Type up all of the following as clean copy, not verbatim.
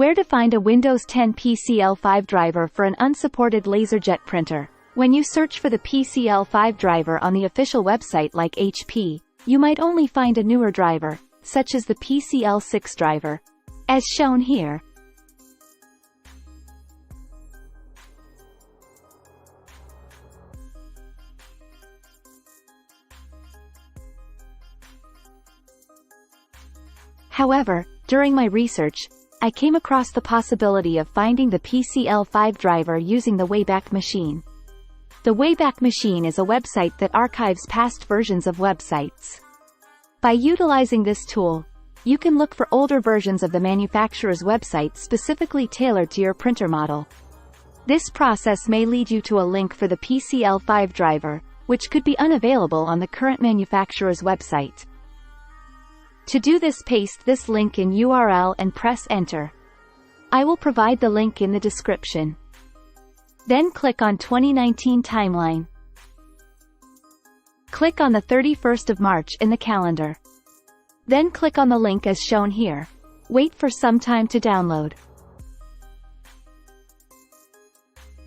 Where to find a Windows 10 PCL5 driver for an unsupported LaserJet printer. When you search for the PCL5 driver on the official website like HP, you might only find a newer driver, such as the PCL6 driver, as shown here. However, during my research, I came across the possibility of finding the PCL5 driver using the Wayback Machine. The Wayback Machine is a website that archives past versions of websites. By utilizing this tool, you can look for older versions of the manufacturer's website specifically tailored to your printer model. This process may lead you to a link for the PCL5 driver, which could be unavailable on the current manufacturer's website. To do this, paste this link in URL and press enter. I will provide the link in the description. Then click on 2019 timeline. Click on the 31st of March in the calendar. Then click on the link as shown here. Wait for some time to download.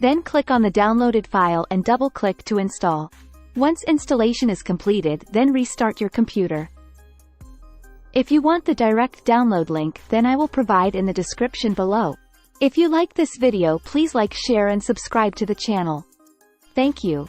Then click on the downloaded file and double-click to install. Once installation is completed, then restart your computer. If you want the direct download link, then I will provide in the description below. If you like this video, please like, share and subscribe to the channel. Thank you.